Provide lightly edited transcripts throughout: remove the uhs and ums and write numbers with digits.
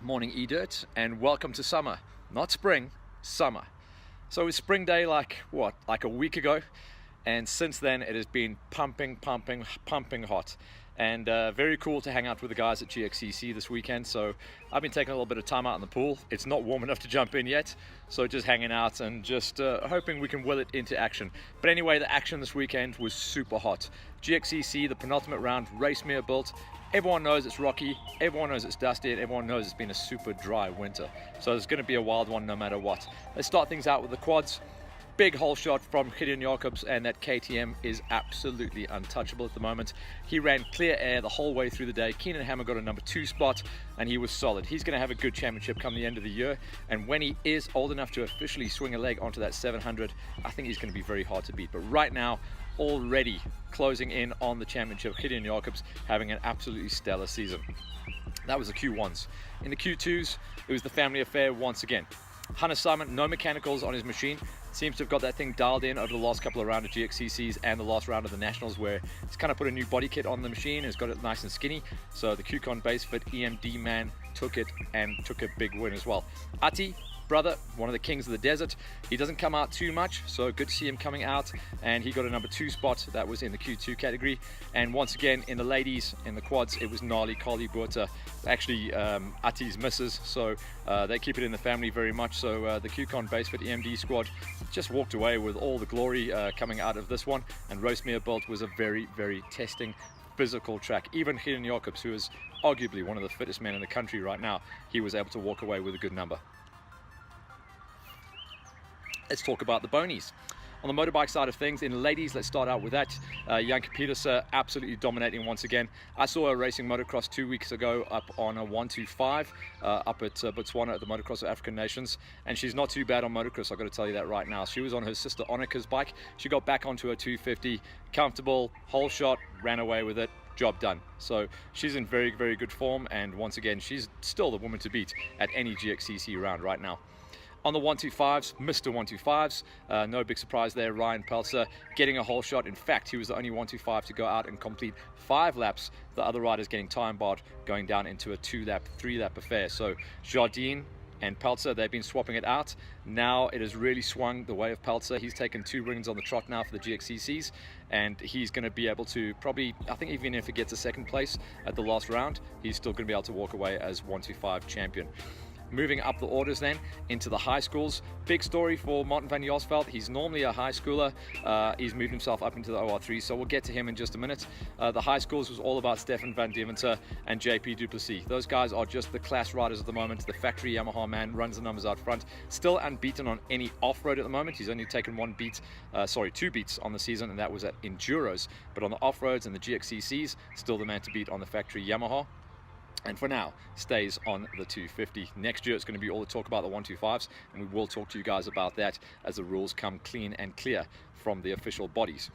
Morning E-Dirt, and welcome to summer. Not spring, summer. So it was spring day like a week ago, and since then it has been pumping hot. And very cool to hang out with the guys at GXCC this weekend. So I've been taking a little bit of time out in the pool. It's not warm enough to jump in yet, so just hanging out and just hoping we can will it into action. But anyway, the action this weekend was super hot. GXCC, the penultimate round, race mirror built. Everyone knows it's rocky, everyone knows it's dusty, and everyone knows it's been a super dry winter. So it's going to be a wild one no matter what. Let's start things out with the quads. Big hole shot from Gideon Jacobs, and that KTM is absolutely untouchable at the moment. He ran clear air the whole way through the day. Keenan Hammer got a number 2 spot, and he was solid. He's going to have a good championship come the end of the year, and when he is old enough to officially swing a leg onto that 700, I think he's going to be very hard to beat. But right now, already closing in on the championship, Gideon Jacobs having an absolutely stellar season. That was the Q1s. In the Q2s, it was the family affair once again. Hunter Simon, no mechanicals on his machine. Seems to have got that thing dialed in over the last couple of rounds of GXCCs and the last round of the Nationals, where he's kind of put a new body kit on the machine, has got it nice and skinny. So the QCon base fit EMD man took it and took a big win as well. Ati, brother, one of the kings of the desert. He doesn't come out too much, so good to see him coming out, and he got a number 2 spot. That was in the Q2 category. And once again, in the ladies, in the quads, it was gnarly Carly Buerta, actually Ati's missus, so they keep it in the family very much. So the QCon base for the EMD squad just walked away with all the glory coming out of this one, and Roastmere Belt was a very testing physical track. Even Gideon Jacobs, who is arguably one of the fittest men in the country right now, he was able to walk away with a good number. Let's talk about the bonies. On the motorbike side of things, in the ladies, let's start out with that. Janke Pieterse absolutely dominating once again. I saw her racing motocross 2 weeks ago up on a 125 up at Botswana at the Motocross of African Nations, and she's not too bad on motocross, I've got to tell you that right now. She was on her sister Annika's bike. She got back onto her 250, comfortable, whole shot, ran away with it. Job done. So she's in very good form, and once again, she's still the woman to beat at any GXCC round right now. On the 125s, Mr. 125s, no big surprise there, Ryan Peltzer getting a whole shot. In fact, he was the only 125 to go out and complete 5 laps. The other riders getting time barred, going down into a 2-lap, 3-lap affair. So Jardine and Peltzer, they've been swapping it out. Now it has really swung the way of Peltzer. He's taken 2 wins on the trot now for the GXCCs, and he's going to be able to probably, I think even if he gets a 2nd place at the last round, he's still going to be able to walk away as 125 champion. Moving up the orders then into the high schools. Big story for Martin van Josveld. He's normally a high schooler. He's moved himself up into the OR3, so we'll get to him in just a minute. The high schools was all about Stefan van Deventer and JP Duplessis. Those guys are just the class riders at the moment. The factory Yamaha man runs the numbers out front. Still unbeaten on any off-road at the moment. He's only taken 2 beats on the season, and that was at Enduros. But on the off-roads and the GXCCs, still the man to beat on the factory Yamaha. And for now, stays on the 250. Next year, it's going to be all the talk about the 125s, and we will talk to you guys about that as the rules come clean and clear from the official bodies.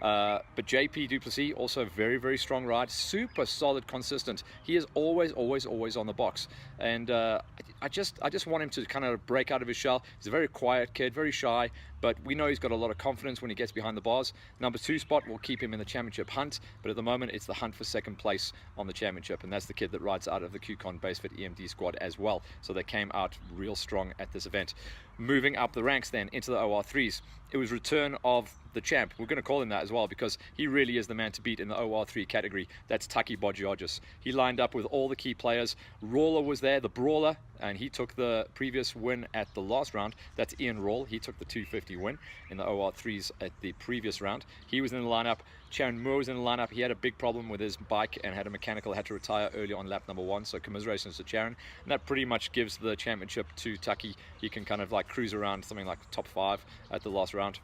But JP Duplessis, also very strong ride, super solid, consistent. He is always on the box, and I just want him to kind of break out of his shell. He's a very quiet kid, very shy, but we know he's got a lot of confidence when he gets behind the bars. Number 2 spot will keep him in the championship hunt, but at the moment it's the hunt for 2nd place on the championship, and that's the kid that rides out of the QCon Basefit EMD squad as well. So they came out real strong at this event. Moving up the ranks then into the OR3s, it was return of the champ. We're going to call him that as well, because he really is the man to beat in the OR3 category. That's Taki Bodgiorgis. He lined up with all the key players. Rawler was there, the brawler, and he took the previous win at the last round. That's Ian Rawle. He took the 250 win in the OR3s at the previous round. He was in the lineup. Sharon Moore was in the lineup. He had a big problem with his bike and had a mechanical, had to retire early on lap number 1, so commiserations to Sharon. And that pretty much gives the championship to Taki. He can kind of like cruise around something like top 5 at the last round.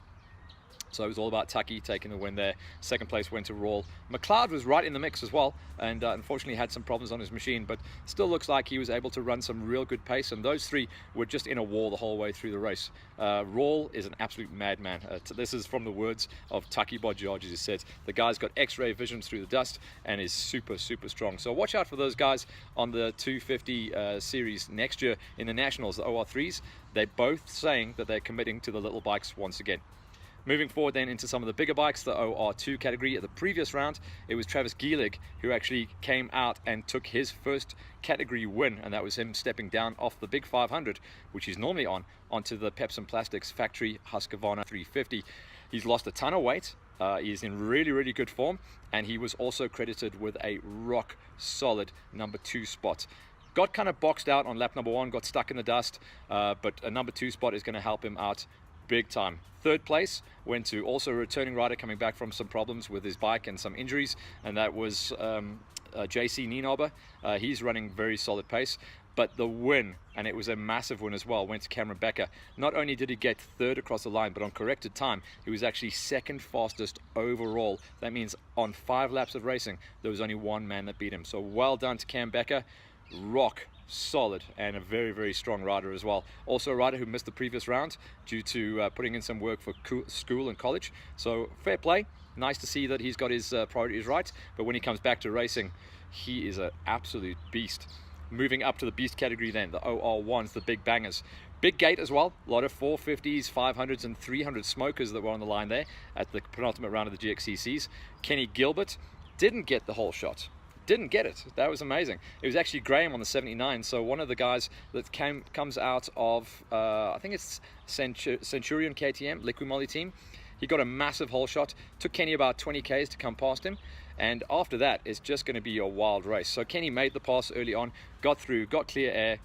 So it was all about Taki taking the win there. 2nd place went to Rawle. McLeod was right in the mix as well, and unfortunately had some problems on his machine, but still looks like he was able to run some real good pace, and those 3 were just in a wall the whole way through the race. Rawle is an absolute madman. This is from the words of Taki Bodgiorgis. He said the guy's got x-ray vision through the dust and is super strong. So watch out for those guys on the 250 series next year in the Nationals, the OR3s. They're both saying that they're committing to the little bikes once again. Moving forward then into some of the bigger bikes, the OR2 category. At the previous round, it was Travis Gielig who actually came out and took his first category win, and that was him stepping down off the big 500, which he's normally on, onto the Pepsi Plastics factory Husqvarna 350. He's lost a ton of weight. He's in really, really good form, and he was also credited with a rock solid number 2 spot. Got kind of boxed out on lap number 1, got stuck in the dust, but a number 2 spot is going to help him out big time. Third place went to also a returning rider coming back from some problems with his bike and some injuries, and that was JC Nienober. He's running very solid pace. But the win, and it was a massive win as well, went to Cameron Becker. Not only did he get third across the line, but on corrected time, he was actually second fastest overall. That means on 5 laps of racing, there was only one man that beat him. So well done to Cam Becker. Rock solid, and a very, very strong rider as well. Also a rider who missed the previous round due to putting in some work for school and college. So fair play. Nice to see that he's got his priorities right. But when he comes back to racing, he is an absolute beast. Moving up to the beast category then, the OR1s, the big bangers. Big gate as well, a lot of 450s, 500s and 300 smokers that were on the line there at the penultimate round of the GXCCs. Kenny Gilbert didn't get the whole shot. Didn't get it. That was amazing. It was actually Graham on the 79, so one of the guys that comes out of, I think it's Centurion KTM, Liqui Moly team. He got a massive hole shot, took Kenny about 20 Ks to come past him, and after that it's just going to be a wild race. So Kenny made the pass early on, got through, got clear air.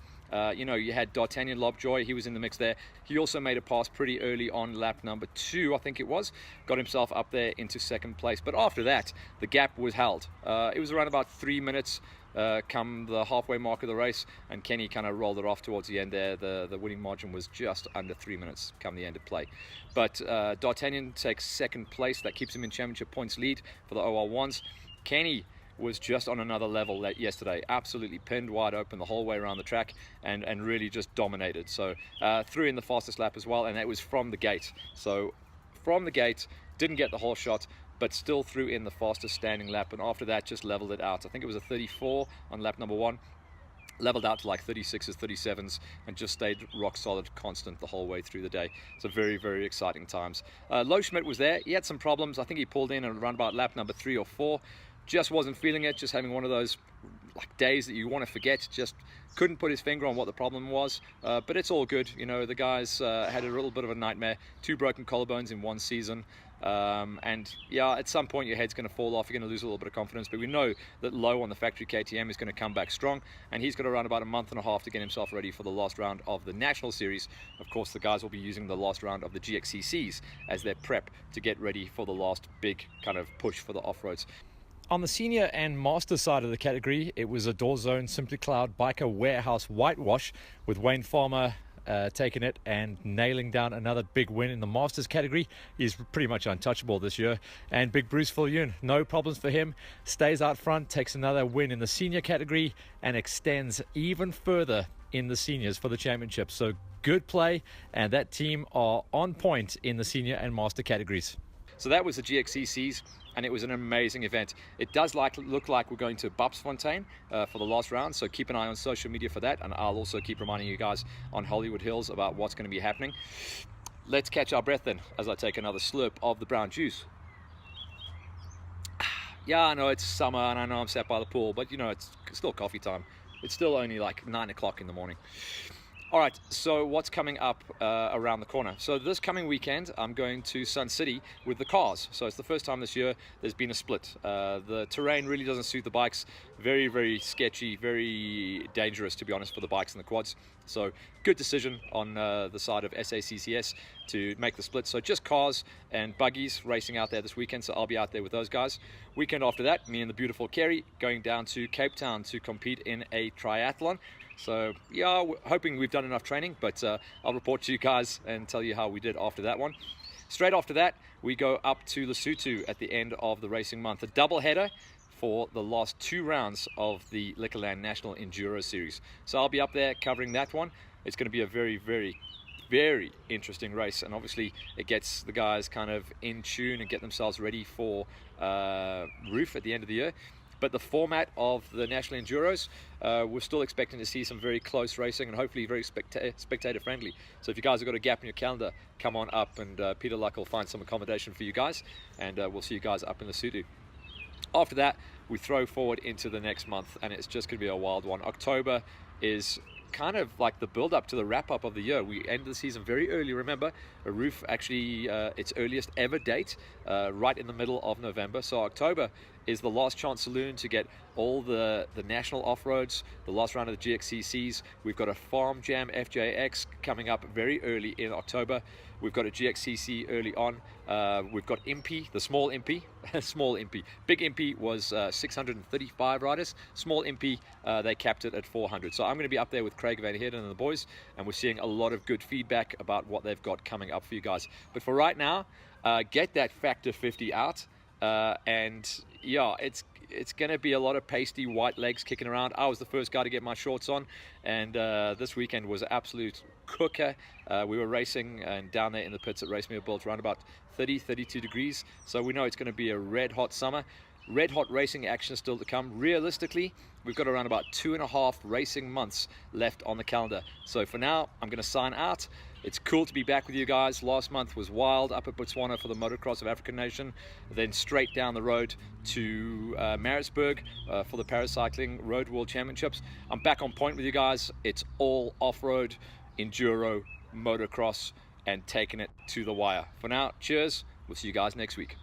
You know, you had D'Artagnan Lobjoy, he was in the mix there. He also made a pass pretty early on lap number 2, I think it was. Got himself up there into second place. But after that, the gap was held. It was around about 3 minutes come the halfway mark of the race, and Kenny kind of rolled it off towards the end there. The winning margin was just under 3 minutes come the end of play. But D'Artagnan takes second place. That keeps him in championship points lead for the OR1s. Kenny was just on another level yesterday, absolutely pinned wide open the whole way around the track, and really just dominated. So threw in the fastest lap as well, and that was from the gate. So from the gate, didn't get the whole shot, but still threw in the fastest standing lap, and after that just leveled it out. I think it was a 34 on lap number 1, leveled out to like 36s, 37s, and just stayed rock solid constant the whole way through the day. So very, very exciting times. Lo Schmidt was there. He had some problems. I think he pulled in around about lap number 3 or 4. Just wasn't feeling it, just having one of those like days that you want to forget. Just couldn't put his finger on what the problem was, but it's all good. You know, the guys had a little bit of a nightmare, 2 broken collarbones in 1 season, and yeah, at some point your head's going to fall off, you're going to lose a little bit of confidence, but we know that Low on the factory KTM is going to come back strong, and he's got around about a month and a half to get himself ready for the last round of the National Series. Of course, the guys will be using the last round of the GXCCs as their prep to get ready for the last big kind of push for the off-roads. On the senior and master side of the category, it was a Door Zone Simply Cloud Biker Warehouse whitewash, with Wayne Farmer taking it and nailing down another big win in the masters category. He's pretty much untouchable this year. And big Bruce Viljoen, no problems for him, stays out front, takes another win in the senior category, and extends even further in the seniors for the championship. So good play, and that team are on point in the senior and master categories. So that was the GXCCs, and it was an amazing event. It does look like we're going to Bupsfontein for the last round, so keep an eye on social media for that, and I'll also keep reminding you guys on Hollywood Hills about what's going to be happening. Let's catch our breath then as I take another slurp of the brown juice. Yeah, I know it's summer and I know I'm sat by the pool, but you know, it's still coffee time. It's still only like 9 o'clock in the morning. All right, so what's coming up around the corner? So this coming weekend, I'm going to Sun City with the cars. So it's the first time this year there's been a split. The terrain really doesn't suit the bikes. Very, very sketchy, very dangerous, to be honest, for the bikes and the quads. So good decision on the side of SACCS to make the split. So just cars and buggies racing out there this weekend. So I'll be out there with those guys. Weekend after that, me and the beautiful Kerry going down to Cape Town to compete in a triathlon. So yeah, we're hoping we've done enough training, but I'll report to you guys and tell you how we did after that one. Straight after that, we go up to Lesotho at the end of the racing month. A double header for the last 2 rounds of the Liquorland National Enduro Series. So I'll be up there covering that one. It's going to be a very, very, very interesting race, and obviously it gets the guys kind of in tune and get themselves ready for Roof at the end of the year. But the format of the National Enduros, we're still expecting to see some very close racing and hopefully very spectator friendly. So if you guys have got a gap in your calendar, come on up, and Peter Luck will find some accommodation for you guys, and we'll see you guys up in Lesotho. After that, we throw forward into the next month, and it's just going to be a wild one. October is kind of like the build up to the wrap up of the year. We end the season very early. Remember, a roof actually its earliest ever date, right in the middle of November. So October is the last chance saloon to get all the national off-roads, the last round of the GXCCs. We've got a Farm Jam FJX coming up very early in October. We've got a GXCC early on. We've got Impy, the small Impy, small Impy. Big Impy was 635 riders. Small Impy, they capped it at 400. So I'm going to be up there with Craig Van Heerden and the boys, and we're seeing a lot of good feedback about what they've got coming up for you guys. But for right now, get that Factor 50 out, and yeah, it's going to be a lot of pasty white legs kicking around. I was the first guy to get my shorts on, and this weekend was an absolute cooker. We were racing and down there in the pits at Racemere Built around about 32 degrees. So we know it's going to be a red hot summer. Red hot racing action still to come. Realistically, we've got around about 2.5 racing months left on the calendar. So for now, I'm going to sign out. It's cool to be back with you guys. Last month was wild up at Botswana for the Motocross of African Nation, then straight down the road to Maritzburg for the Paracycling Road World Championships. I'm back on point with you guys. It's all off-road, enduro, motocross, and taking it to the wire. For now, cheers. We'll see you guys next week.